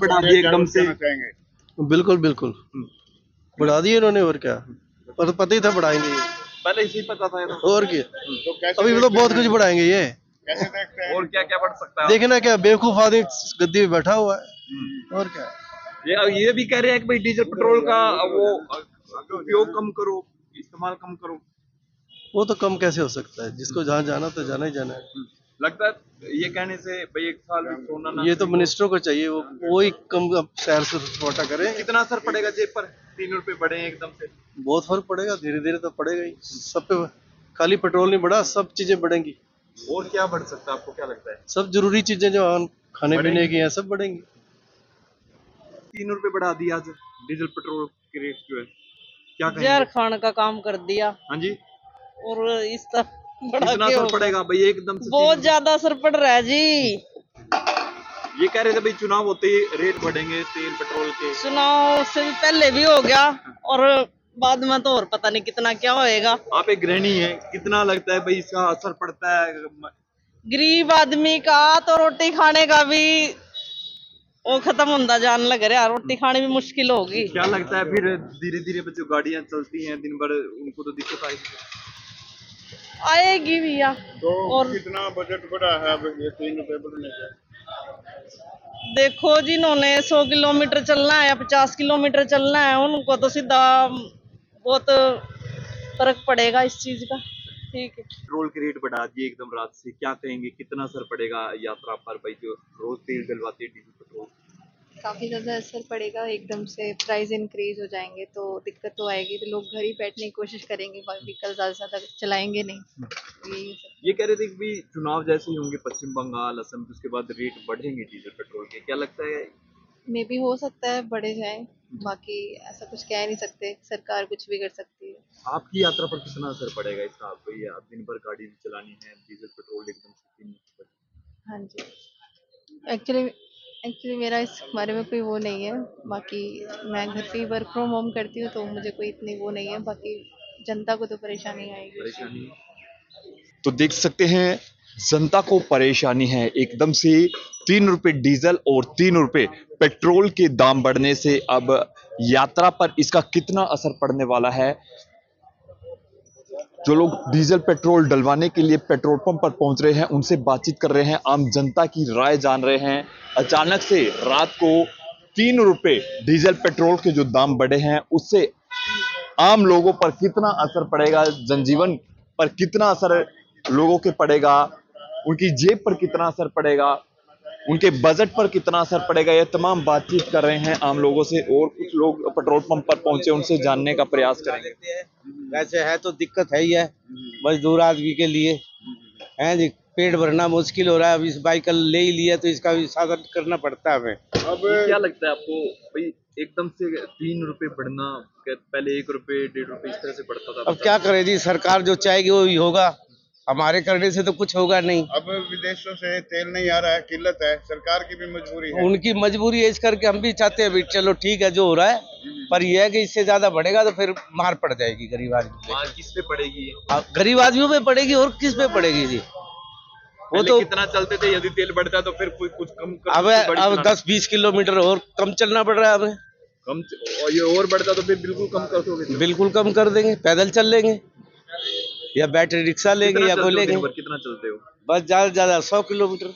बढ़ा दिए एकदम से। बिल्कुल बिल्कुल बढ़ा दिए इन्होंने, और क्या, पर पता ही था बढ़ाएंगे ये, पहले इसे ही पता था ये तो। और क्या। अभी मतलब बहुत कुछ बढ़ाएंगे ये, और क्या क्या बढ़ सकता है? देखना क्या बेवकूफ आदमी गद्दी पे बैठा हुआ है, और क्या। ये भी कह रहे हैं कि भाई डीजल पेट्रोल का वो उपयोग कम करो, इस्तेमाल कम करो। वो तो कम कैसे हो सकता है, जिसको जहाँ जाना तो जाना ही जाना है। लगता है ये कहने से भाई एक साल भी सोना ना ये तो मिनिस्टरों को चाहिए, वो ही कम अब शहर से सपोर्टा करें। कितना असर पड़ेगा जेब पर? 3 रुपए बढ़े हैं एकदम से। बहुत फर्क पड़ेगा, धीरे धीरे तो पड़ेगा ही सब पे। खाली पेट्रोल नहीं बढ़ा, सब चीजें बढ़ेंगी। और क्या बढ़ सकता है, आपको क्या लगता है? सब जरूरी चीजें जो खाने पीने की हैं सब बढ़ेंगी। 3 रुपए बढ़ा दिया आज डीजल पेट्रोल की रेट जो है, क्या जहर कहेंगे? खान का काम कर दिया। हाँ जी। और इस तरह बढ़ा कितना के असर पड़ेगा भाई एकदम से? बहुत ज्यादा असर पड़ रहा है जी। ये कह रहे थे भाई चुनाव होते ही रेट बढ़ेंगे तेल पेट्रोल के। चुनाव से पहले भी हो गया और बाद में तो और पता नहीं कितना क्या होएगा। आप एक गृहिणी है, कितना लगता है भाई इसका असर पड़ता है? गरीब आदमी का तो रोटी खाने का भी वो खत्म होता जान लग रहा, रोटी खानी भी मुश्किल होगी। क्या लगता है फिर धीरे धीरे जो गाड़ियां चलती हैं दिन भर उनको तो दिक्कत आएगी? आएगी भैया। तो और कितना बजट बढ़ा है अब ये 3 रुपए बढ़ने से? देखो जिन्होंने 100 किलोमीटर चलना है या 50 किलोमीटर चलना है उनको तो सीधा बहुत फर्क पड़ेगा इस चीज का। ठीक है। पेट्रोल के रेट बढ़ा दिए एकदम रात से, क्या कहेंगे कितना असर पड़ेगा यात्रा पर भाई जो रोज तेल डलवाते हैं डीजल पेट्रोल? काफ़ी ज़्यादा असर पड़ेगा, एकदम से प्राइस इंक्रीज हो जाएंगे तो दिक्कत तो आएगी, तो लोग घर ही बैठने की कोशिश करेंगे, व्हीकल ज़्यादा से ज़्यादा चलाएंगे नहीं। यही सब ये कह रहे थे कि भी चुनाव जैसे ही होंगे पश्चिम बंगाल असम के, उसके बाद रेट बढ़ेंगे डीजल पेट्रोल के, क्या लगता है? मे भी हो सकता है बढ़े जाए, बाकी ऐसा कुछ कह नहीं सकते, सरकार कुछ भी कर सकती है। आपकी यात्रा पर कितना असर पड़ेगा इसका? आप भाई आप दिन भर गाड़ी चलानी है, डीजल पेट्रोल एकदम से 3 रुपए। हाँ जी, एक्चुअली एक्चुअली मेरा इस बारे में कोई वो नहीं है, बाकी मैं घर पे ही वर्क फ्रॉम होम करती हूँ तो मुझे कोई इतनी वो नहीं है, बाकी जनता को तो परेशानी आएगी। परेशानी तो देख सकते हैं, जनता को परेशानी है एकदम से। 3 रुपए डीजल और 3 रुपए पेट्रोल के दाम बढ़ने से अब यात्रा पर इसका कितना असर पड़ने वाला है। जो लोग डीजल पेट्रोल डलवाने के लिए पेट्रोल पंप पर पहुंच रहे हैं उनसे बातचीत कर रहे हैं, आम जनता की राय जान रहे हैं। अचानक से रात को 3 रुपए डीजल पेट्रोल के जो दाम बढ़े हैं उससे आम लोगों पर कितना असर पड़ेगा, जनजीवन पर कितना असर लोगों के पड़ेगा, उनकी जेब पर कितना असर पड़ेगा, उनके बजट पर कितना असर पड़ेगा, ये तमाम बातचीत कर रहे हैं आम लोगों से। और कुछ लोग पेट्रोल पंप पर पहुंचे, उनसे जानने का प्रयास करेंगे। वैसे है तो दिक्कत है ही है मजदूर आदमी के लिए, है जी, पेट भरना मुश्किल हो रहा है। अब इस बाइक ले ही लिया तो इसका भी साधन करना पड़ता है हमें। अब क्या लगता है आपको भाई एकदम से 3 रुपए बढ़ना? पहले 1 रुपए 1.5 रुपए इस तरह से बढ़ता था। अब क्या करे जी, सरकार जो चाहेगी वो ही होगा, हमारे करने से तो कुछ होगा नहीं। अब विदेशों से तेल नहीं आ रहा है, किल्लत है, सरकार की भी मजबूरी है। उनकी मजबूरी है, इस करके हम भी चाहते हैं भी चलो ठीक है जो हो रहा है, पर यह है कि इससे ज्यादा बढ़ेगा तो फिर मार पड़ जाएगी गरीब आदमी पे। मार किस पे पड़ेगी? गरीब आदमियों पे पड़ेगी और किस पे पड़ेगी जी। वो तो कितना चलते थे, यदि तेल बढ़ता तो फिर कोई कुछ कम कर, अब 10-20 किलोमीटर और कम चलना पड़ रहा है हमें। कम और ये और बढ़ता तो फिर बिल्कुल कम कर दोगे? बिल्कुल कम कर देंगे, पैदल चल लेंगे या बैटरी रिक्शा लेंगे या कोई लेंगे। कितना चलते हो? बस ज्यादा से ज्यादा 100 किलोमीटर।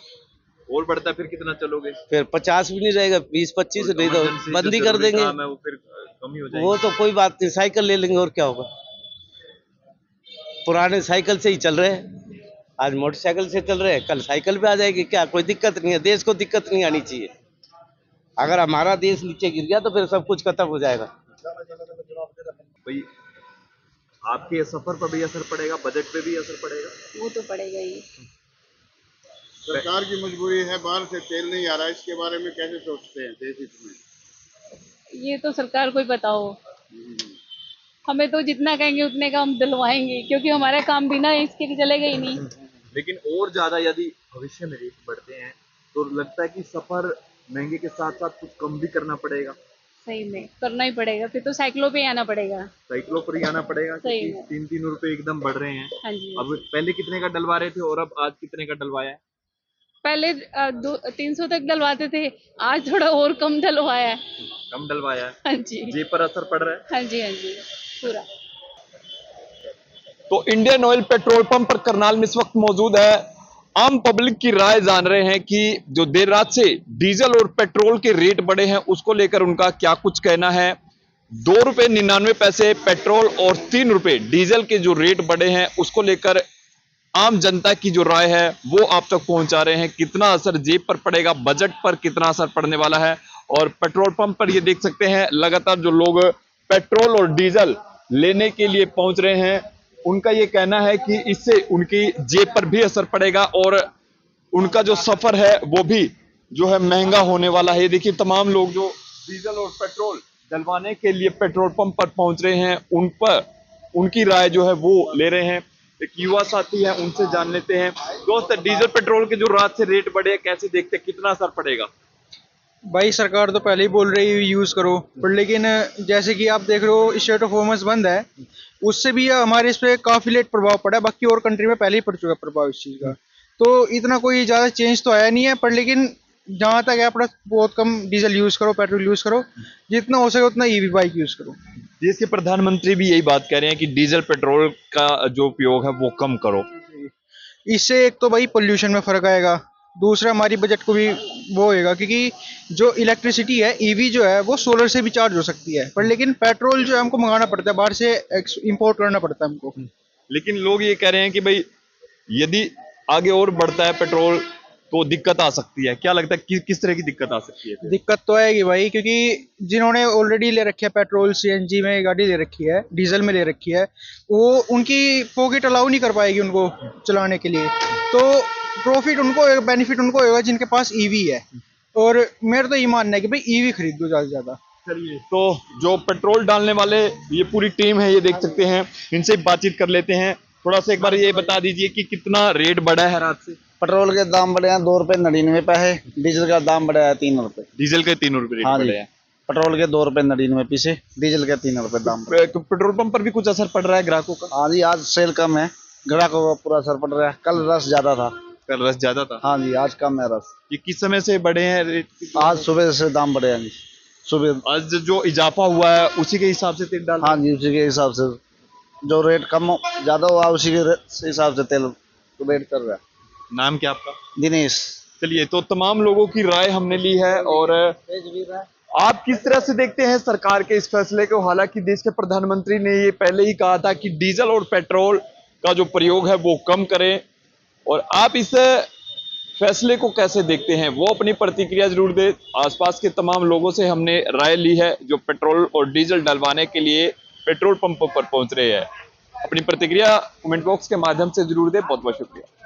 और बढ़ता है फिर कितना चलोगे? फिर 50 भी नहीं रहेगा, 20-25 नहीं तो बंद ही कर देंगे। वो फिर कम ही हो जाएगी। वो तो कोई बात नहीं, साइकिल ले लेंगे और क्या होगा। पुराने साइकिल से ही चल रहे हैं, आज मोटरसाइकिल से चल रहे हैं, कल साइकिल पे आ जाएगी, क्या कोई दिक्कत नहीं है। देश को दिक्कत नहीं आनी चाहिए। अगर हमारा देश नीचे गिर गया तो फिर सब कुछ खत्म हो जाएगा। भाई आपके सफर पर भी असर पड़ेगा, बजट पे भी असर पड़ेगा। वो तो पड़ेगा ही। सरकार की मजबूरी है, बाहर से तेल नहीं आ रहा, इसके बारे में कैसे सोचते हैं देश हित में? ये तो सरकार को ही पता हो, हमें तो जितना कहेंगे उतने का हम दिलवाएंगे, क्योंकि हमारा काम बिना इसके चलेगा ही नहीं। लेकिन और ज्यादा यदि भविष्य में रेट बढ़ते हैं तो लगता है कि सफर महंगे के साथ साथ कुछ कम भी करना पड़ेगा। सही में करना ही पड़ेगा, फिर तो साइकिलों पे ही आना पड़ेगा। साइकिलों पर ही आना पड़ेगा सही क्योंकि में। 3-3 रुपए एकदम बढ़ रहे हैं। हाँ जी। अब पहले कितने का डलवा रहे थे और अब आज कितने का डलवाया है? पहले 300 तक डलवाते थे, आज थोड़ा और कम डलवाया है। कम डलवाया है, हाँ जी, जेब पर असर पड़ रहा है। हाँ जी, हाँ जी, पूरा। तो इंडियन ऑयल पेट्रोल पंप पर करनाल में इस वक्त मौजूद है। आम पब्लिक की राय जान रहे हैं कि जो देर रात से डीजल और पेट्रोल के रेट बढ़े हैं उसको लेकर उनका क्या कुछ कहना है। 2.99 रुपए पेट्रोल और 3 रुपए डीजल के जो रेट बढ़े हैं उसको लेकर आम जनता की जो राय है वो आप तक पहुंचा रहे हैं। कितना असर जेब पर पड़ेगा, बजट पर कितना असर पड़ने वाला है। और पेट्रोल पंप पर ये देख सकते हैं लगातार जो लोग पेट्रोल और डीजल लेने के लिए पहुंच रहे हैं, उनका ये कहना है कि इससे उनकी जेब पर भी असर पड़ेगा और उनका जो सफर है वो भी जो है महंगा होने वाला है। ये देखिए तमाम लोग जो डीजल और पेट्रोल डलवाने के लिए पेट्रोल पंप पर पहुंच रहे हैं, उन पर उनकी राय जो है वो ले रहे हैं। एक युवा साथी है, उनसे जान लेते हैं। दोस्त, डीजल पेट्रोल के जो रात से रेट बढ़े कैसे देखते हैं, कितना असर पड़ेगा? भाई सरकार तो पहले ही बोल रही है यूज करो, पर लेकिन जैसे कि आप देख रहे हो स्टेट ऑफ हॉर्मस बंद है, उससे भी हमारे इस पे काफी लेट प्रभाव पड़ा है। बाकी और कंट्री में पहले ही पड़ चुका है प्रभाव इस चीज का, तो इतना कोई ज्यादा चेंज तो आया नहीं है। पर लेकिन जहां तक है अपना बहुत कम डीजल यूज करो, पेट्रोल यूज करो, जितना हो सके उतना ईवी बाइक यूज करो। देश के प्रधानमंत्री भी यही बात कह रहे हैं कि डीजल पेट्रोल का जो उपयोग है वो कम करो। इससे एक तो भाई पोल्यूशन में फर्क आएगा, दूसरा हमारी बजट को भी वो होएगा, क्योंकि जो इलेक्ट्रिसिटी है ईवी जो है वो सोलर से भी चार्ज हो सकती है, पर लेकिन पेट्रोल जो है हमको मंगाना पड़ता है, बाहर से इंपोर्ट करना पड़ता है हमको। लेकिन लोग ये कह रहे हैं कि भाई यदि आगे और बढ़ता है पेट्रोल तो दिक्कत आ सकती है। क्या लगता है किस तरह की दिक्कत आ सकती है? दिक्कत तो आएगी भाई, क्योंकि जिन्होंने ऑलरेडी ले रखी है पेट्रोल सीएनजी में गाड़ी ले रखी है, डीजल में ले रखी है, वो उनकी पॉकेट अलाउ नहीं कर पाएगी उनको चलाने के लिए। तो प्रॉफिट उनको, बेनिफिट उनको होगा जिनके पास ईवी है। और मेरा तो ये मानना है कि भाई ईवी खरीदो ज्यादा से ज्यादा। चलिए, तो जो पेट्रोल डालने वाले ये पूरी टीम है, ये देख सकते हैं, इनसे बातचीत कर लेते हैं। थोड़ा सा एक बार ये बता दीजिए कि कितना रेट बढ़ा है रात से? पेट्रोल के दाम बढ़े हैं 2.99 डीजल का दाम बढ़ा है 3 रुपए। डीजल के 3 रुपए रेट हाँ बढ़े जी, हैं। पेट्रोल के 2.99 डीजल के 3 रुपए दाम। तो पेट्रोल पंप पर भी कुछ असर पड़ रहा है ग्राहकों का? हाँ जी, आज सेल कम है, ग्राहकों का पूरा असर पड़ रहा है। कल रस ज्यादा था। कल रस ज्यादा था? हाँ जी, आज कम है रस। ये किस समय से बढ़े हैं रेट? आज सुबह से दाम बढ़े हैं जी, सुबह। आज जो इजाफा हुआ है उसी के हिसाब से तेल डाल? हाँ जी, उसी के हिसाब से जो रेट कम ज्यादा हुआ उसी के हिसाब से तेल रेट कर रहा है। नाम क्या आपका? दिनेश। चलिए, तो तमाम लोगों की राय हमने ली है और आप किस तरह से देखते हैं सरकार के इस फैसले को? हालांकि देश के प्रधानमंत्री ने ये पहले ही कहा था कि डीजल और पेट्रोल का जो प्रयोग है वो कम करें, और आप इस फैसले को कैसे देखते हैं वो अपनी प्रतिक्रिया जरूर दें। आसपास के तमाम लोगों से हमने राय ली है जो पेट्रोल और डीजल डलवाने के लिए पेट्रोल पंपों पर पहुंच रहे हैं। अपनी प्रतिक्रिया कमेंट बॉक्स के माध्यम से जरूर दें। बहुत बहुत शुक्रिया।